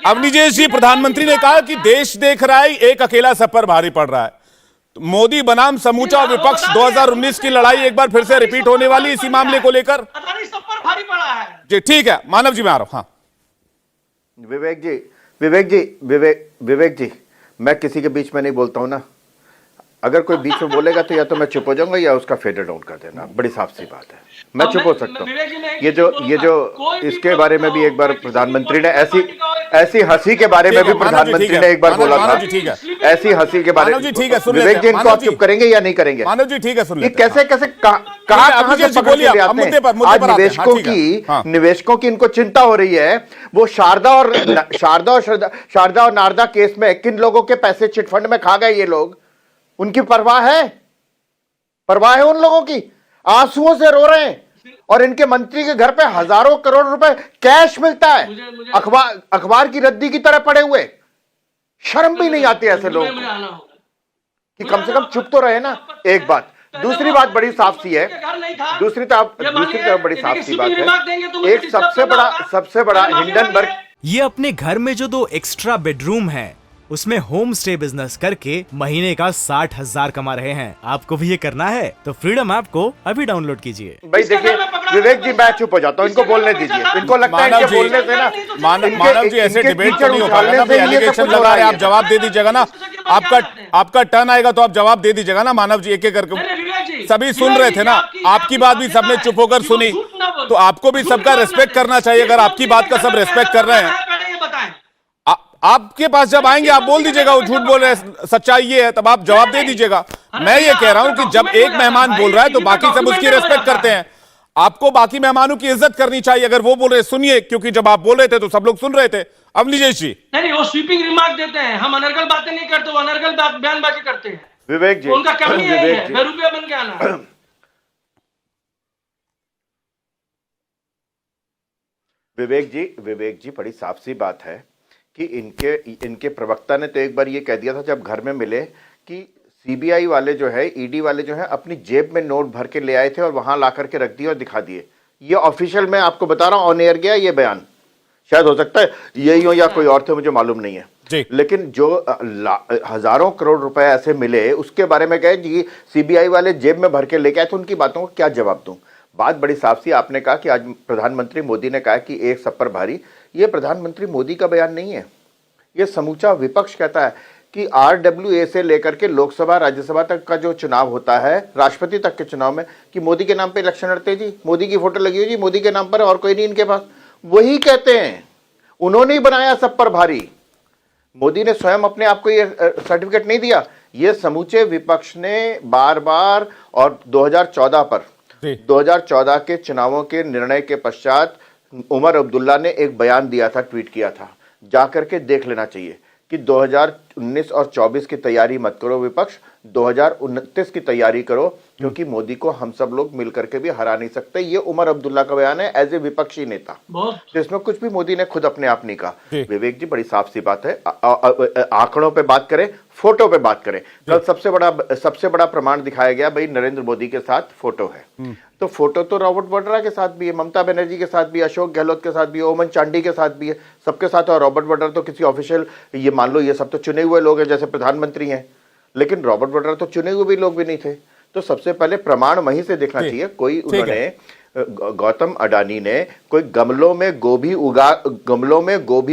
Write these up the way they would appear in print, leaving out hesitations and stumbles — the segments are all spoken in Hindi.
अवनीजेश जी, प्रधानमंत्री ने कहा कि देश देख रहा है, एक अकेला सब पर भारी पड़ रहा है। तो मोदी बनाम समूचा विपक्ष 2019 की लड़ाई एक बार फिर से रिपीट होने वाली इसी मामले को लेकर। सब पर भारी पड़ा है जी ठीक है, मानव जी मैं आ रहा हूं। हाँ विवेक जी, मैं किसी के बीच में नहीं बोलता हूं ना। अगर कोई बीच में बोलेगा तो या तो मैं चुप हो जाऊंगा या उसका फेडेड आउट कर देना, बड़ी साफ सी बात है। मैं चुप हो सकता हूँ। ये जो इसके बारे में भी एक बार प्रधानमंत्री ने ऐसी हंसी के बारे में भी प्रधानमंत्री ने एक बार बोला था, ऐसी हंसी के बारे में। विवेक जी, इनको आप चुप करेंगे या नहीं करेंगे? मानव जी ठीक है, सुन ये कैसे कैसे कहां से पकड़ के ले आते हैं? आज निवेशकों की इनको चिंता हो रही है। वो शारदा और नारदा केस में किन लोगों के पैसे चिटफंड में खा गए ये लोग, उनकी परवाह है उन लोगों की? आंसुओं से रो रहे हैं और इनके मंत्री के घर पे हजारों करोड़ रुपए कैश मिलता है, अखबार की रद्दी की तरह पड़े हुए। शर्म भी नहीं आती ऐसे लोगों को कि कम से कम चुप तो रहे ना। एक बात, दूसरी बात बड़ी साफ सी है, दूसरी तरफ बड़ी साफ सी बात है। एक सबसे बड़ा हिंडनबर्ग, ये अपने घर में जो 2 एक्स्ट्रा बेडरूम है उसमें होम स्टे बिजनेस करके महीने का 60,000 कमा रहे हैं। आपको भी ये करना है तो फ्रीडम ऐप को अभी डाउनलोड कीजिए। भाई देखिए विवेक जी, मैं चुप हो जाता हूँ, इनको बोलने दीजिए। इनको लगता है इनके बोलने से ना मानव जी ऐसे डिबेट तो नहीं हो पाएगा ना। एलिगेशन लगा रहे हैं, आप जवाब दे दीजिएगा ना। आपका टर्न आएगा तो आप जवाब दे दीजिएगा ना। मानव जी एक एक करके सभी सुन रहे थे ना, आपकी बात भी सबने चुप होकर सुनी, तो आपको भी सबका रेस्पेक्ट करना चाहिए। अगर आपकी बात का सब रेस्पेक्ट कर रहे हैं, आपके पास जब आएंगे आप बोल दीजिएगा वो झूठ बोल रहे हैं, सच्चाई ये है, तब आप जवाब दे दीजिएगा। मैं ये कह रहा हूं कि जब एक मेहमान बोल रहा है तो बाकी सब उसकी रेस्पेक्ट करते हैं। आपको बाकी मेहमानों की इज्जत करनी चाहिए। अगर वो बोल रहे सुनिए, क्योंकि जब आप बोल रहे थे तो सब लोग सुन रहे थे। अवनीजेश जी नहीं, वो स्वीपिंग रिमार्क देते हैं, हम अनर्गल बातें नहीं करते, वो अनर्गल बयानबाजी करते हैं। विवेक जी, उनका काम ही यही है, बेरुपया बन के आना। विवेक जी बड़ी साफ सी बात है कि इनके प्रवक्ता ने तो एक बार ये कह दिया था जब घर में मिले कि सीबीआई वाले जो है, ईडी वाले जो है, अपनी जेब में नोट भर के ले आए थे और वहां ला करके रख दिए और दिखा दिए। ये ऑफिशियल मैं आपको बता रहा हूं, ऑन एयर गया ये बयान। शायद हो सकता है यही हो या कोई और थे, मुझे मालूम नहीं है। लेकिन जो हजारों करोड़ रुपए ऐसे मिले उसके बारे में कहे जी सीबीआई वाले जेब में भर के लेके आए, तो उनकी बातों को क्या जवाब दूं? बात बड़ी साफ सी आपने कहा कि आज प्रधानमंत्री मोदी ने कहा कि एक सब पर भारी। ये प्रधानमंत्री मोदी का बयान नहीं है, ये समूचा विपक्ष कहता है कि आरडब्ल्यूए से लेकर के लोकसभा राज्यसभा तक का जो चुनाव होता है, राष्ट्रपति तक के चुनाव में, कि मोदी के नाम पे इलेक्शन लड़ते जी, मोदी की फोटो लगी हुई जी, मोदी के नाम पर और कोई नहीं इनके पास। वही कहते हैं, उन्होंने ही बनाया सब पर भारी। मोदी ने स्वयं अपने आप को ये सर्टिफिकेट नहीं दिया, ये समूचे विपक्ष ने बार बार। और 2014 के चुनावों के निर्णय के पश्चात उमर अब्दुल्ला ने एक बयान दिया था, ट्वीट किया था, जाकर के देख लेना चाहिए कि 2019 और 24 की तैयारी मत करो विपक्ष, 2029 की तैयारी करो, क्योंकि मोदी को हम सब लोग मिलकर के भी हरा नहीं सकते। ये उमर अब्दुल्ला का बयान है एज ए विपक्षी नेता, जिसमें कुछ भी मोदी ने खुद अपने आप नहीं कहा। विवेक जी बड़ी साफ सी बात है, आंकड़ों पे बात करें, फोटो पे बात करें। कल सबसे बड़ा प्रमाण दिखाया गया, भाई नरेंद्र मोदी के साथ फोटो है, तो फोटो तो रॉबर्ट वाड्रा के साथ भी है, ममता बनर्जी के साथ भी, अशोक गहलोत के साथ भी, ओमन चांडी के साथ भी है, सबके साथ। और रॉबर्ट वाड्रा तो किसी ऑफिशियल, ये मान लो ये सब तो चुने हुए लोग हैं जैसे प्रधानमंत्री हैं, लेकिन रॉबर्ट वाड्रा तो चुने हुए भी लोग भी नहीं थे। तो सबसे पहले प्रमाण वहीं से देखना चाहिए। कोई उन्होंने, गौतम अडानी ने कोई गमलों में गोभी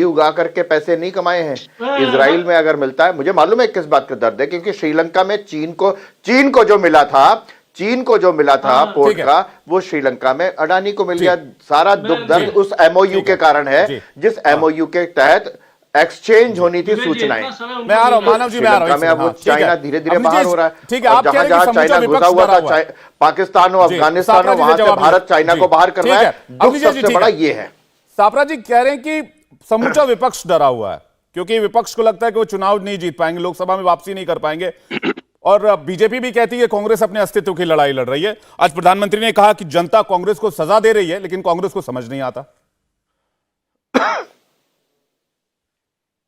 उगा करके पैसे नहीं कमाए हैं। इजराइल में अगर मिलता है, मुझे मालूम है किस बात का दर्द है, क्योंकि श्रीलंका में चीन को जो मिला था पोर्ट का, वो श्रीलंका में अडानी को मिल गया। सारा दुख दर्द उस एमओयू के कारण है, जिस एमओयू के तहत एक्सचेंज होनी थी सूचनाएं। मैं आ रहा हूं मानव जी, मैं आ रहा हूं। चाइना धीरे धीरे बाहर हो रहा है, ठीक है। आप जहां जहां चाइना घुसा हुआ था, पाकिस्तान हो, अफगानिस्तान हो, वहां से भारत चाइना को बाहर कर रहा है। दुख सबसे बड़ा ये है। सापरा जी कह रहे हैं कि समूचा विपक्ष डरा हुआ है, क्योंकि विपक्ष को लगता है कि वो चुनाव नहीं जीत पाएंगे, लोकसभा में वापसी नहीं कर पाएंगे। और बीजेपी भी कहती है कांग्रेस अपने अस्तित्व की लड़ाई लड़ रही है। आज प्रधानमंत्री ने कहा कि जनता कांग्रेस को सजा दे रही है, लेकिन कांग्रेस को समझ नहीं आता।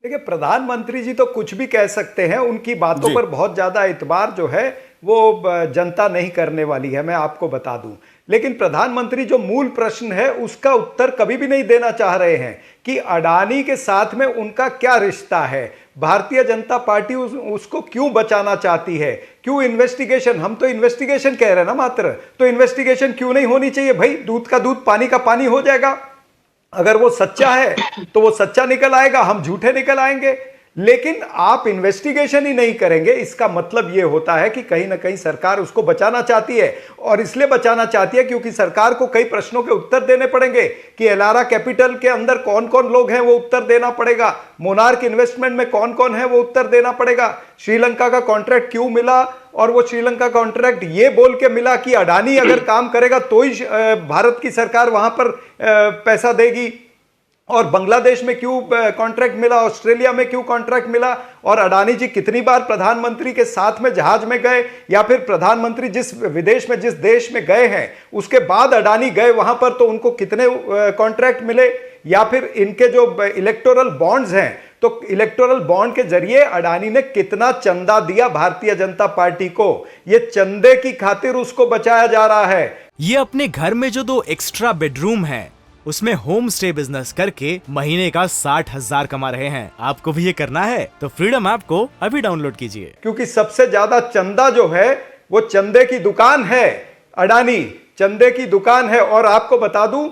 देखिए, प्रधानमंत्री जी तो कुछ भी कह सकते हैं, उनकी बातों पर बहुत ज्यादा इतबार जो है वो जनता नहीं करने वाली है, मैं आपको बता दूं। लेकिन प्रधानमंत्री जो मूल प्रश्न है उसका उत्तर कभी भी नहीं देना चाह रहे हैं कि अडानी के साथ में उनका क्या रिश्ता है, भारतीय जनता पार्टी उसको क्यों बचाना चाहती है, क्यों इन्वेस्टिगेशन, हम तो इन्वेस्टिगेशन कह रहे हैं ना मात्र, तो इन्वेस्टिगेशन क्यों नहीं होनी चाहिए भाई? दूध का दूध पानी का पानी हो जाएगा। अगर वो सच्चा है तो वो सच्चा निकल आएगा, हम झूठे निकल आएंगे। लेकिन आप इन्वेस्टिगेशन ही नहीं करेंगे, इसका मतलब यह होता है कि कहीं ना कहीं सरकार उसको बचाना चाहती है। और इसलिए बचाना चाहती है क्योंकि सरकार को कई प्रश्नों के उत्तर देने पड़ेंगे कि एलारा कैपिटल के अंदर कौन कौन लोग हैं वो उत्तर देना पड़ेगा, मोनार्क इन्वेस्टमेंट में कौन कौन है वो उत्तर देना पड़ेगा, श्रीलंका का कॉन्ट्रैक्ट क्यों मिला और वो श्रीलंका कॉन्ट्रैक्ट ये बोल के मिला कि अडानी अगर काम करेगा तो ही भारत की सरकार वहां पर पैसा देगी, और बांग्लादेश में क्यों कॉन्ट्रैक्ट मिला, ऑस्ट्रेलिया में क्यों कॉन्ट्रैक्ट मिला, और अडानी जी कितनी बार प्रधानमंत्री के साथ में जहाज में गए, या फिर प्रधानमंत्री जिस विदेश में जिस देश में गए हैं उसके बाद अडानी गए वहां पर तो उनको कितने कॉन्ट्रैक्ट मिले, या फिर इनके जो इलेक्टोरल बॉन्ड्स हैं तो इलेक्टोरल बॉन्ड के जरिए अडानी ने कितना चंदा दिया भारतीय जनता पार्टी को, ये चंदे की खातिर उसको बचाया जा रहा है। ये अपने घर में जो 2 एक्स्ट्रा बेडरूम है उसमें होम स्टे बिजनेस करके महीने का 60,000 कमा रहे हैं। आपको भी ये करना है तो फ्रीडम ऐप को अभी डाउनलोड कीजिए। क्योंकि सबसे ज्यादा चंदा जो है वो चंदे की दुकान है, अडानी चंदे की दुकान है। और आपको बता दूं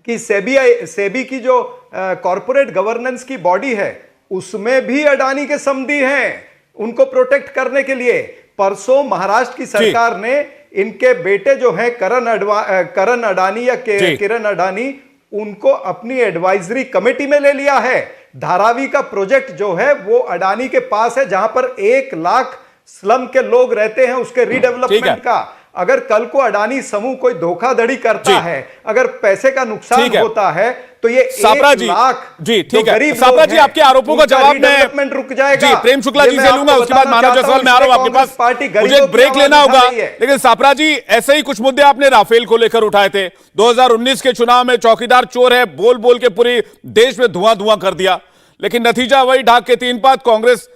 कि सेबी की जो कॉरपोरेट गवर्नेंस की बॉडी है उसमें भी अडानी के समधी हैं उनको प्रोटेक्ट करने के लिए। परसों महाराष्ट्र की सरकार ने इनके बेटे जो हैं करण अडानी या किरण अडानी, उनको अपनी एडवाइजरी कमेटी में ले लिया है। धारावी का प्रोजेक्ट जो है वो अडानी के पास है, जहां पर 1 लाख स्लम के लोग रहते हैं, उसके रीडेवलपमेंट का। अगर कल को अडानी समूह कोई धोखाधड़ी करता है, अगर पैसे का नुकसान होता है तो ये 1 लाख जी ठीक है। सापरा जी, आपके आरोपों का जवाब में रुक जाएगा। जी, प्रेम शुक्ला जी से लूंगा, उसके बाद मानव जायसवाल में आ रहा हूं आपके पास, मुझे ब्रेक लेना होगा। लेकिन सापरा जी, ऐसे ही कुछ मुद्दे आपने राफेल को लेकर उठाए थे। 2019 के चुनाव में चौकीदार चोर है बोल बोल के पूरे देश में धुआं धुआं कर दिया, लेकिन नतीजा वही ढाक के 3 पात। कांग्रेस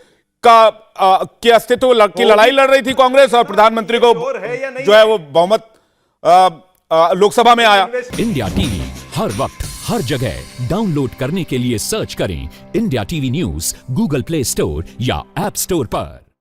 की अस्तित्व की लड़ाई लड़ रही थी कांग्रेस, और प्रधानमंत्री को जो है वो बहुमत लोकसभा में आया। इंडिया टीवी हर वक्त हर जगह डाउनलोड करने के लिए सर्च करें India TV news Google play store या ऐप स्टोर पर।